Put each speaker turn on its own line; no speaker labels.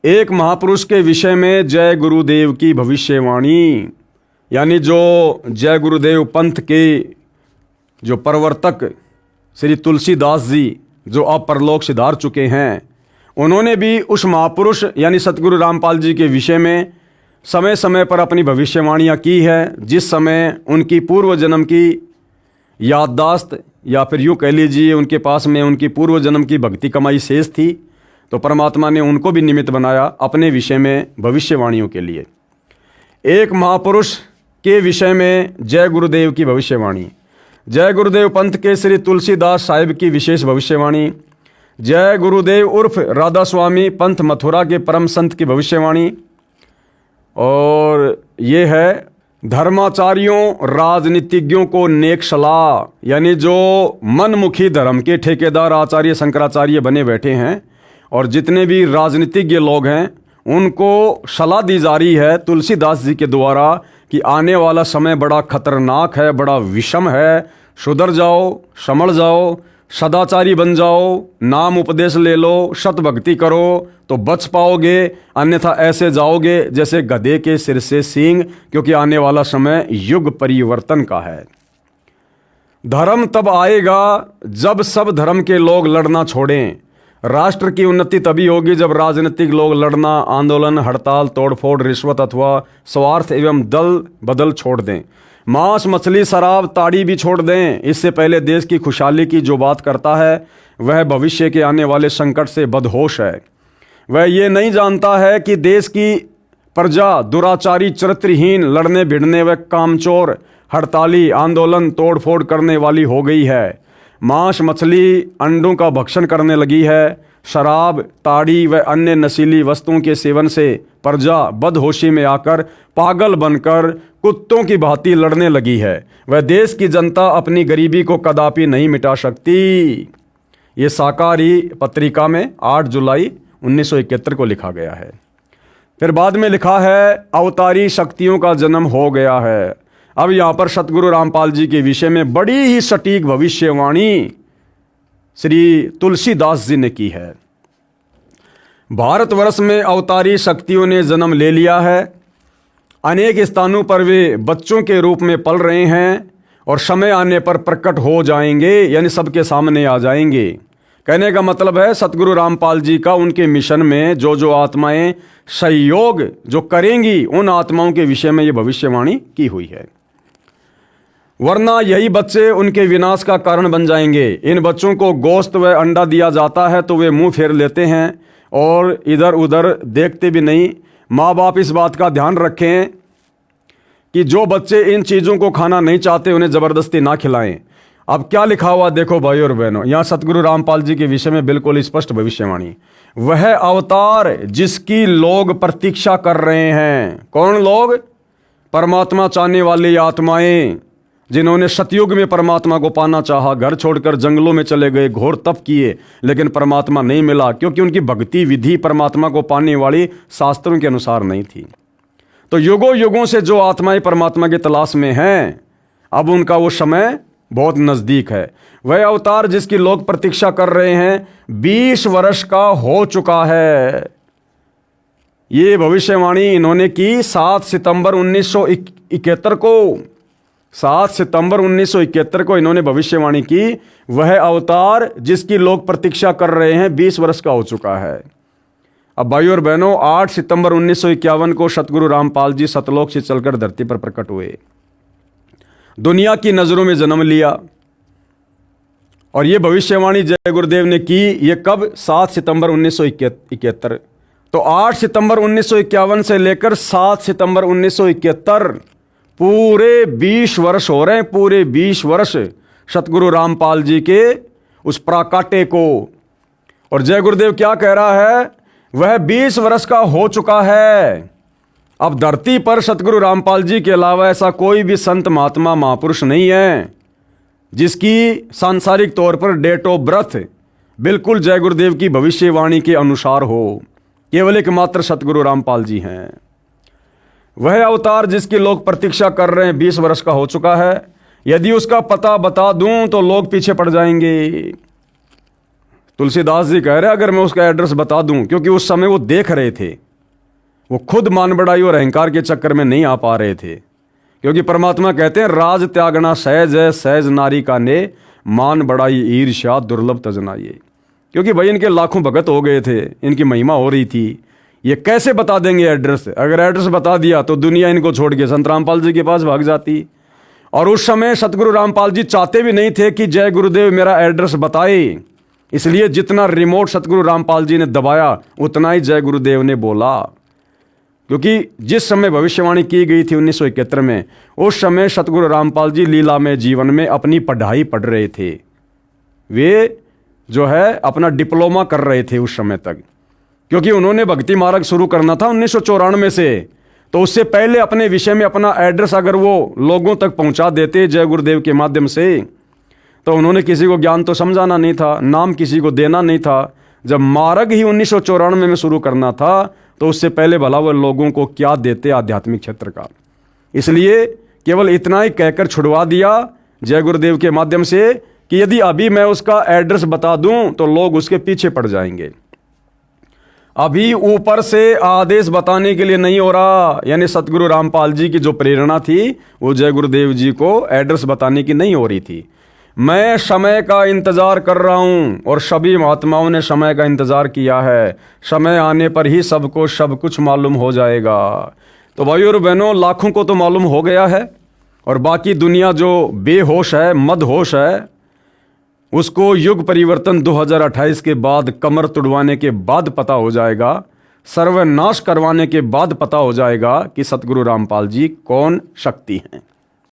एक महापुरुष के विषय में जय गुरुदेव की भविष्यवाणी, यानी जो जय गुरुदेव पंथ के जो प्रवर्तक श्री तुलसीदास जी जो अब परलोक सिधार चुके हैं, उन्होंने भी उस महापुरुष यानी सतगुरु रामपाल जी के विषय में समय समय पर अपनी भविष्यवाणियाँ की है। जिस समय उनकी पूर्व जन्म की याददाश्त या फिर यूँ कह लीजिए उनके पास में उनकी पूर्व जन्म की भक्ति कमाई शेष थी, तो परमात्मा ने उनको भी निमित्त बनाया अपने विषय में भविष्यवाणियों के लिए। एक महापुरुष के विषय में जय गुरुदेव की भविष्यवाणी, जय गुरुदेव पंथ के श्री तुलसीदास साहिब की विशेष भविष्यवाणी, जय गुरुदेव उर्फ राधा स्वामी पंथ मथुरा के परम संत की भविष्यवाणी, और ये है धर्माचार्यों राजनीतिज्ञों को नेक सलाह, यानी जो मनमुखी धर्म के ठेकेदार आचार्य शंकराचार्य बने बैठे हैं और जितने भी राजनीतिज्ञ लोग हैं उनको सलाह दी जा रही है तुलसीदास जी के द्वारा कि आने वाला समय बड़ा खतरनाक है, बड़ा विषम है, सुधर जाओ, संभल जाओ, सदाचारी बन जाओ, नाम उपदेश ले लो, सत भक्ति करो तो बच पाओगे, अन्यथा ऐसे जाओगे जैसे गधे के सिर से सींग, क्योंकि आने वाला समय युग परिवर्तन का है। धर्म तब आएगा जब सब धर्म के लोग लड़ना छोड़ें। राष्ट्र की उन्नति तभी होगी जब राजनीतिक लोग लड़ना, आंदोलन, हड़ताल, तोड़फोड़, रिश्वत अथवा स्वार्थ एवं दल बदल छोड़ दें। मांस, मछली, शराब, ताड़ी भी छोड़ दें। इससे पहले देश की खुशहाली की जो बात करता है वह भविष्य के आने वाले संकट से बदहोश है। वह ये नहीं जानता है कि देश की प्रजा दुराचारी, चरित्रहीन, लड़ने भिड़ने व कामचोर, हड़ताली, आंदोलन, तोड़फोड़ करने वाली हो गई है। मांस, मछली, अंडों का भक्षण करने लगी है। शराब, ताड़ी व अन्य नशीली वस्तुओं के सेवन से प्रजा बदहोशी में आकर पागल बनकर कुत्तों की भांति लड़ने लगी है। वह देश की जनता अपनी गरीबी को कदापि नहीं मिटा सकती। ये साकारी पत्रिका में 8 जुलाई 1971 को लिखा गया है। फिर बाद में लिखा है अवतारी शक्तियों का जन्म हो गया है। अब यहाँ पर सतगुरु रामपाल जी के विषय में बड़ी ही सटीक भविष्यवाणी श्री तुलसीदास जी ने की है। भारतवर्ष में अवतारी शक्तियों ने जन्म ले लिया है। अनेक स्थानों पर वे बच्चों के रूप में पल रहे हैं और समय आने पर प्रकट हो जाएंगे, यानी सबके सामने आ जाएंगे। कहने का मतलब है सतगुरु रामपाल जी का उनके मिशन में जो आत्माएं सहयोग जो करेंगी उन आत्माओं के विषय में ये भविष्यवाणी की हुई है। वरना यही बच्चे उनके विनाश का कारण बन जाएंगे। इन बच्चों को गोश्त व अंडा दिया जाता है तो वे मुंह फेर लेते हैं और इधर उधर देखते भी नहीं। माँ बाप इस बात का ध्यान रखें कि जो बच्चे इन चीज़ों को खाना नहीं चाहते उन्हें ज़बरदस्ती ना खिलाएं। अब क्या लिखा हुआ देखो भाई और बहनों, यहाँ सतगुरु रामपाल जी के विषय में बिल्कुल स्पष्ट भविष्यवाणी। वह अवतार जिसकी लोग प्रतीक्षा कर रहे हैं। कौन लोग? परमात्मा चाहने वाली आत्माएं, जिन्होंने सतयुग में परमात्मा को पाना चाहा, घर छोड़कर जंगलों में चले गए, घोर तप किए, लेकिन परमात्मा नहीं मिला क्योंकि उनकी भक्ति विधि परमात्मा को पाने वाली शास्त्रों के अनुसार नहीं थी। तो युगों युगों से जो आत्माएं परमात्मा की तलाश में हैं, अब उनका वो समय बहुत नज़दीक है। वह अवतार जिसकी लोग प्रतीक्षा कर रहे हैं 20 वर्ष का हो चुका है। ये भविष्यवाणी इन्होंने की 7 सितंबर 1971 को। 7 सितंबर 1971 को इन्होंने भविष्यवाणी की। वह अवतार जिसकी लोग प्रतीक्षा कर रहे हैं 20 वर्ष का हो चुका है। अब भाई और बहनों, 8 सितंबर 1951 को सतगुरु रामपाल जी सतलोक से चलकर धरती पर प्रकट हुए, दुनिया की नज़रों में जन्म लिया। और ये भविष्यवाणी जय गुरुदेव ने की। ये कब? 7 सितंबर 1971। तो 8 सितंबर 1951 से लेकर 7 सितंबर 1971 पूरे 20 वर्ष हो रहे हैं। पूरे 20 वर्ष सतगुरु रामपाल जी के उस प्राकाटे को। और जय गुरुदेव क्या कह रहा है? वह 20 वर्ष का हो चुका है। अब धरती पर सतगुरु रामपाल जी के अलावा ऐसा कोई भी संत महात्मा महापुरुष नहीं है जिसकी सांसारिक तौर पर डेट ऑफ बर्थ बिल्कुल जय गुरुदेव की भविष्यवाणी के अनुसार हो। केवल एकमात्र सतगुरु रामपाल जी हैं। वह अवतार जिसकी लोग प्रतीक्षा कर रहे हैं 20 वर्ष का हो चुका है। यदि उसका पता बता दूं तो लोग पीछे पड़ जाएंगे। तुलसीदास जी कह रहे अगर मैं उसका एड्रेस बता दूं, क्योंकि उस समय वो देख रहे थे, वो खुद मान बढ़ाई और अहंकार के चक्कर में नहीं आ पा रहे थे। क्योंकि परमात्मा कहते हैं राज त्यागना सहज है, सहज नारी का ने मान बढ़ाई ईर्ष्या दुर्लभ तजनाइए। क्योंकि भाई इनके लाखों भगत हो गए थे, इनकी महिमा हो रही थी, ये कैसे बता देंगे एड्रेस? अगर एड्रेस बता दिया तो दुनिया इनको छोड़ के संत रामपाल जी के पास भाग जाती। और उस समय सतगुरु रामपाल जी चाहते भी नहीं थे कि जय गुरुदेव मेरा एड्रेस बताए, इसलिए जितना रिमोट सतगुरु रामपाल जी ने दबाया उतना ही जय गुरुदेव ने बोला। क्योंकि जिस समय भविष्यवाणी की गई थी 1971 में, उस समय सतगुरु रामपाल जी लीला में जीवन में अपनी पढ़ाई पढ़ रहे थे। वे जो है अपना डिप्लोमा कर रहे थे उस समय तक, क्योंकि उन्होंने भक्ति मार्ग शुरू करना था 1994 से। तो उससे पहले अपने विषय में अपना एड्रेस अगर वो लोगों तक पहुंचा देते जय गुरुदेव के माध्यम से, तो उन्होंने किसी को ज्ञान तो समझाना नहीं था, नाम किसी को देना नहीं था। जब मार्ग ही 1994 में शुरू करना था, तो उससे पहले भला वो लोगों को क्या देते आध्यात्मिक क्षेत्र का। इसलिए केवल इतना ही कहकर छुड़वा दिया जय गुरुदेव के माध्यम से कि यदि अभी मैं उसका एड्रेस बता दूं तो लोग उसके पीछे पड़ जाएंगे। अभी ऊपर से आदेश बताने के लिए नहीं हो रहा, यानी सतगुरु रामपाल जी की जो प्रेरणा थी वो जय गुरुदेव जी को एड्रेस बताने की नहीं हो रही थी। मैं समय का इंतजार कर रहा हूं और सभी महात्माओं ने समय का इंतजार किया है। समय आने पर ही सबको सब कुछ मालूम हो जाएगा। तो भाइयों और बहनों, लाखों को तो मालूम हो गया है, और बाकी दुनिया जो बेहोश है, मदहोश है, उसको युग परिवर्तन 2028 के बाद, कमर तुड़वाने के बाद पता हो जाएगा, सर्वनाश करवाने के बाद पता हो जाएगा कि सतगुरु रामपाल जी कौन शक्ति हैं।